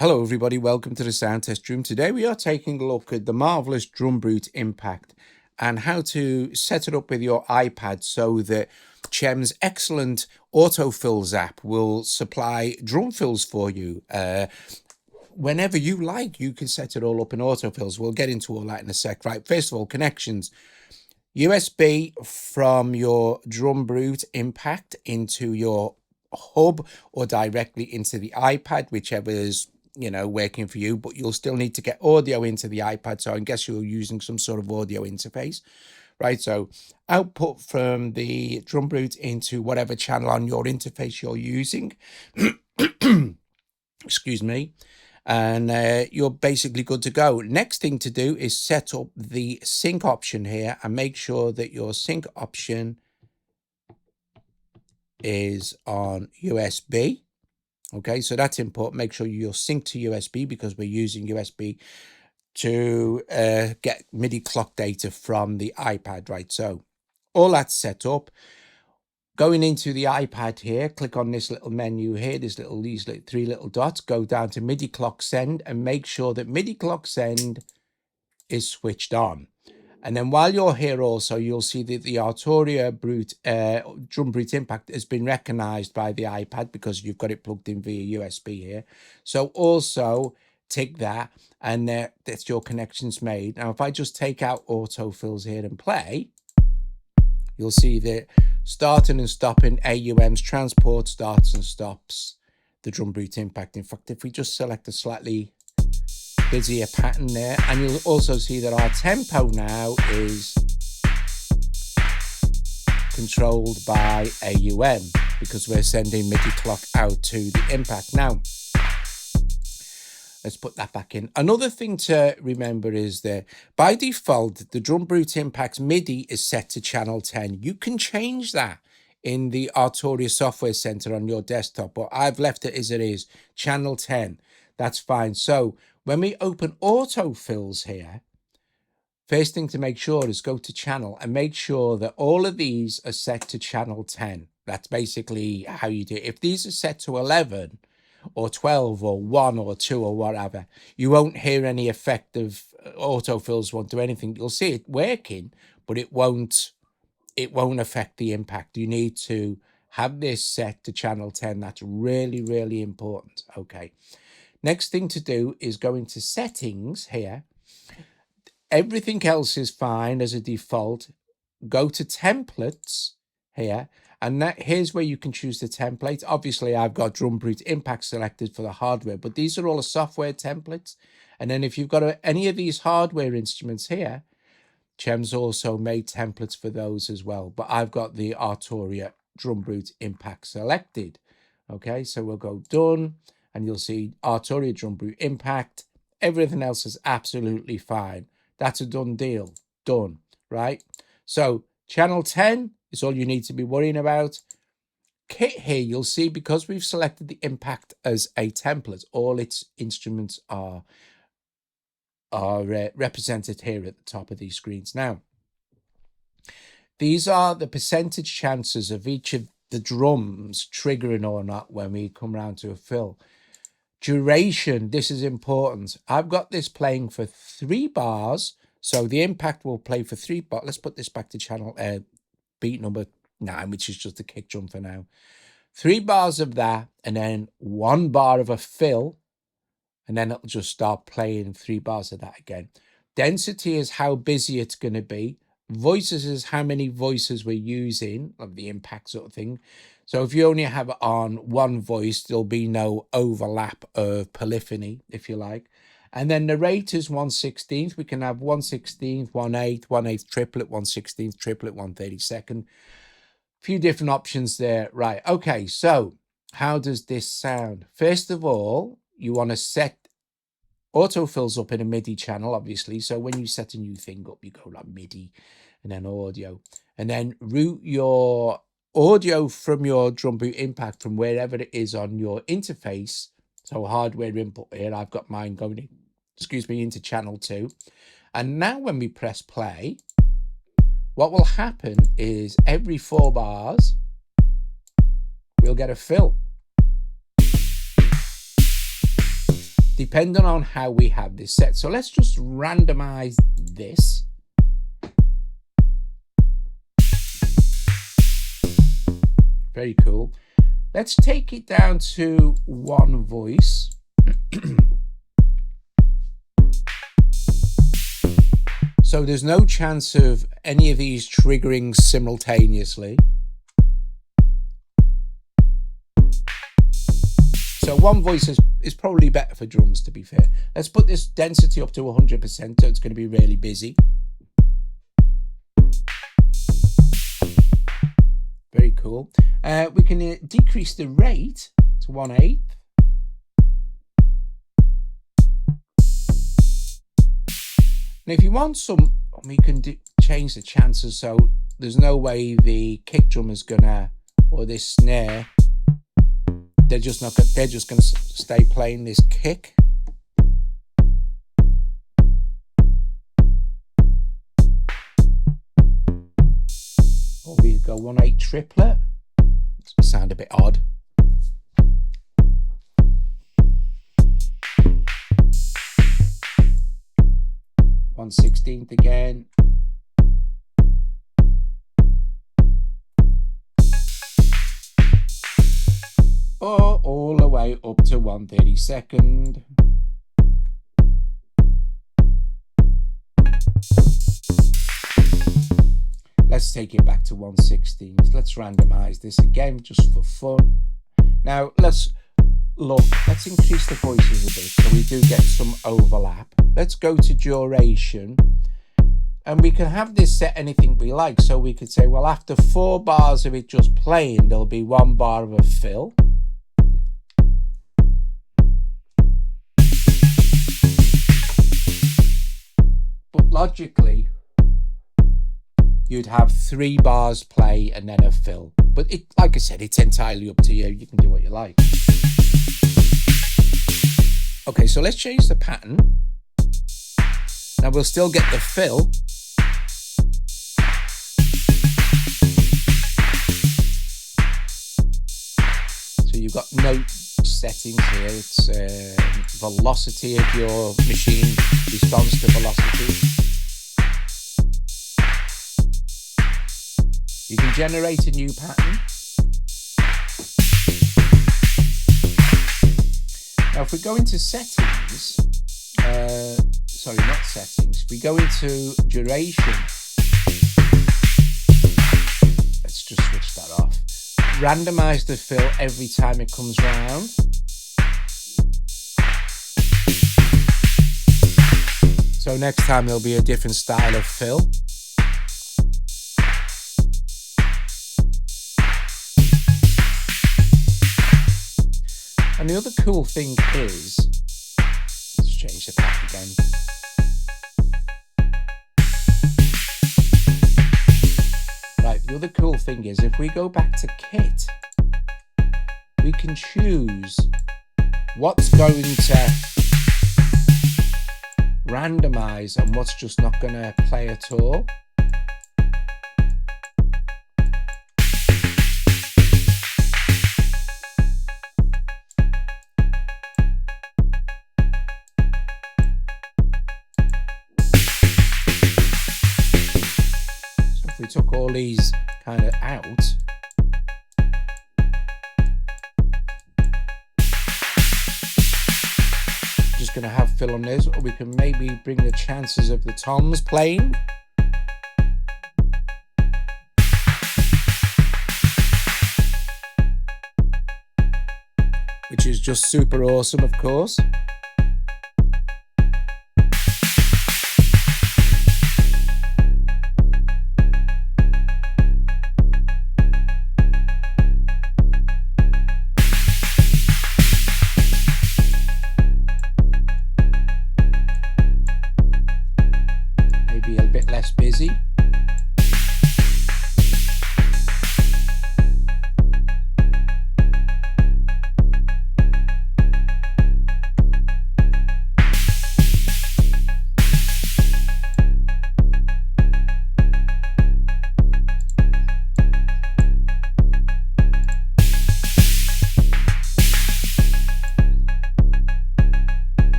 Hello everybody, welcome to the Sound Test Room. Today we are taking a look at the marvelous DrumBrute Impact and how to set it up with your iPad so that Chem's excellent autofills app will supply drum fills for you. Whenever you like, you can set it all up in autofills. We'll get into all that in a sec. Right, first of all, connections. USB from your DrumBrute Impact into your hub or directly into the iPad, whichever is working for you, but you'll still need to get audio into the iPad, so I guess you're using some sort of audio interface, right? So output from the DrumBrute into whatever channel on your interface you're using excuse me, and you're basically good to go. Next thing to do is set up the sync option here and make sure that your sync option is on USB. Okay, so that's important. Make sure you're synced to USB because we're using USB to get MIDI clock data from the iPad, right? So all that's set up. Going into the iPad here, click on this little menu here, these three little dots, go down to MIDI clock send and make sure that MIDI clock send is switched on. And then while you're here also, you'll see that the Arturia DrumBrute Impact has been recognized by the iPad because you've got it plugged in via USB here. So also tick that, and that's your connections made. Now, if I just take out autofills here and play, you'll see that starting and stopping AUM's transport starts and stops the DrumBrute Impact. In fact, if we just select a slightly busier pattern there, and you'll also see that our tempo now is controlled by AUM because we're sending MIDI clock out to the impact. Now let's put that back in. Another thing to remember is that by default the DrumBrute Impact's MIDI is set to channel 10. You can change that in the Arturia Software Center on your desktop, but I've left it as it is, channel 10. That's fine. So when we open autofills here, first thing to make sure is go to channel and make sure that all of these are set to channel 10. That's basically how you do it. If these are set to 11 or 12 or 1 or 2 or whatever, you won't hear any effect of autofills, won't do anything. You'll see it working, but it won't affect the impact. You need to have this set to channel 10. That's really, really important. Okay. Next thing to do is go into settings here. Everything else is fine as a default. Go to templates here, and here's where you can choose the template. Obviously, I've got DrumBrute Impact selected for the hardware, but these are all the software templates. And then if you've got any of these hardware instruments here, Chem's also made templates for those as well. But I've got the Arturia DrumBrute Impact selected. Okay, so we'll go done. And you'll see Arturia DrumBrute Impact. Everything else is absolutely fine. That's a done deal. Done, right? So channel 10 is all you need to be worrying about. Kit here, you'll see because we've selected the Impact as a template, all its instruments are represented here at the top of these screens. Now, these are the percentage chances of each of the drums triggering or not when we come around to a fill. Duration, this is important. I've got this playing for 3 bars, so the impact will play for 3 bars. Let's put this back to channel beat number 9, which is just a kick drum for now. 3 bars of that, and then 1 bar of a fill, and then it'll just start playing 3 bars of that again. Density is how busy it's going to be. Voices is how many voices we're using, of the impact sort of thing. So if you only have it on 1 voice, there'll be no overlap of polyphony, if you like. And then the rate is 1/16. We can have 1/16, 1/8, 1/8 triplet, 1/16 triplet, 1/32. Few different options there. Right. Okay. So how does this sound? First of all, you want to set autofills up in a MIDI channel, obviously. So when you set a new thing up, you go like MIDI and then audio, and then route your audio from your DrumBrute Impact from wherever it is on your interface. So hardware input here, I've got mine going, into channel 2. And now when we press play, what will happen is every 4 bars, we'll get a fill. depending on how we have this set. So let's just randomize this. Very cool. Let's take it down to one voice. So there's no chance of any of these triggering simultaneously. So one voice is probably better for drums, to be fair. Let's put this density up to 100%, so it's going to be really busy. Very cool. We can decrease the rate to 1/8. And if you want some, we can change the chances so there's no way the kick drum is gonna, or this snare, they're just gonna stay playing this kick. Or we go 1/8 triplet. It's gonna sound a bit odd. One 1/16 again. Or all the way up to 1/32. Let's take it back to 1/16. Let's randomize this again just for fun. Now let's increase the voices a bit so we do get some overlap. Let's go to duration, and we can have this set anything we like. So we could say, well, after 4 bars of it just playing, there'll be 1 bar of a fill. But logically, you'd have 3 bars play and then a fill. But it, like I said, it's entirely up to you. You can do what you like. Okay, so let's change the pattern. Now we'll still get the fill. So you've got note settings here. It's velocity of your machine, response to velocity. You can generate a new pattern. Now if we go into settings, sorry, not settings, if we go into duration, let's just switch that off. Randomize the fill every time it comes round. So next time there'll be a different style of fill. And the other cool thing is, let's change the pack again. Right, the other cool thing is if we go back to kit, we can choose what's going to randomize and what's just not going to play at all. We took all these kind of out. Just going to have fill on this, or we can maybe bring the chances of the toms playing. Which is just super awesome, of course. Busy.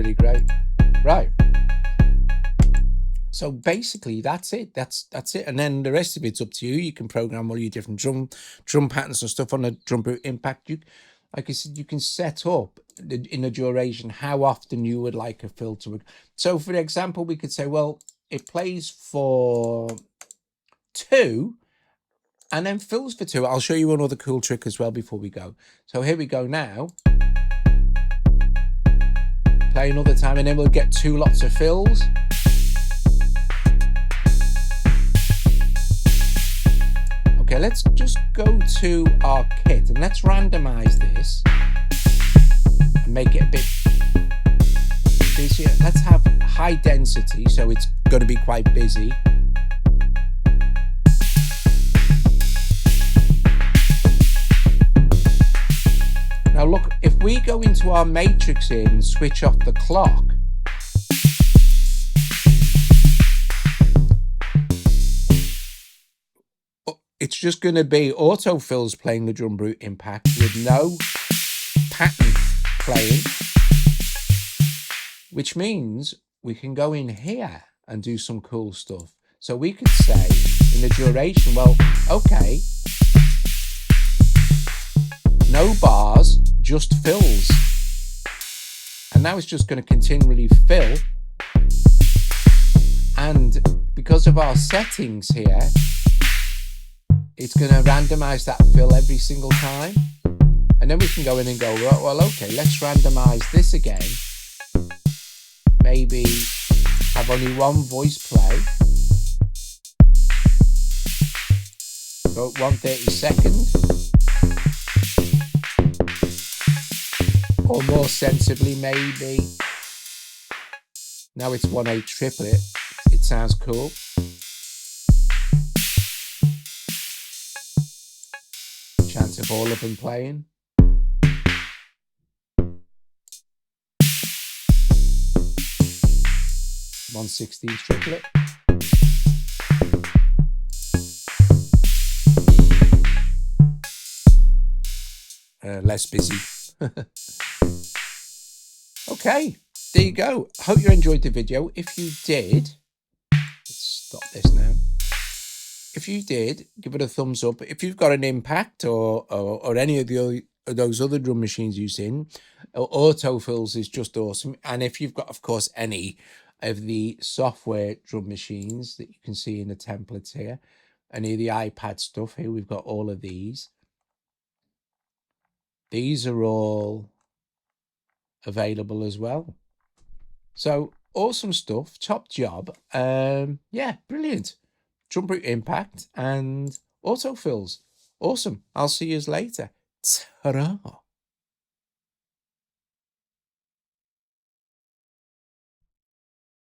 really great. Right. So basically that's it. That's it. And then the rest of it's up to you. You can program all your different drum patterns and stuff on a DrumBrute Impact. You, like I said, you can set up in the duration how often you would like a fill to. So for example, we could say, well, it plays for 2 and then fills for 2. I'll show you another cool trick as well before we go. So here we go now. Play another time and then we'll get 2 lots of fills. Okay, let's just go to our kit and let's randomize this and make it a bit busier. Let's have high density, so it's going to be quite busy. Now look, if we go into our matrix here and switch off the clock, it's just going to be autofills playing the DrumBrute Impact with no pattern playing, which means we can go in here and do some cool stuff. So we could say in the duration, well, okay, no bars, just fills. And now it's just going to continually fill. And because of our settings here, it's going to randomize that fill every single time. And then we can go in and go, well, okay, let's randomize this again. Maybe have only one voice play. Go at 1/32. Or more sensibly, maybe. Now it's 1/8 triplet. It sounds cool. Chance of all of them playing. (1/16) triplet. Less busy. Okay, there you go. Hope you enjoyed the video. If you did, let's stop this now. If you did, give it a thumbs up. If you've got an Impact or any of those other drum machines you've seen, autofills is just awesome. And if you've got, of course, any of the software drum machines that you can see in the templates here, any of the iPad stuff here, we've got all of these. These are all available as well. So awesome stuff, top job. Yeah, brilliant. DrumBrute Impact and autofills. Awesome. I'll see you later. Ta-ra.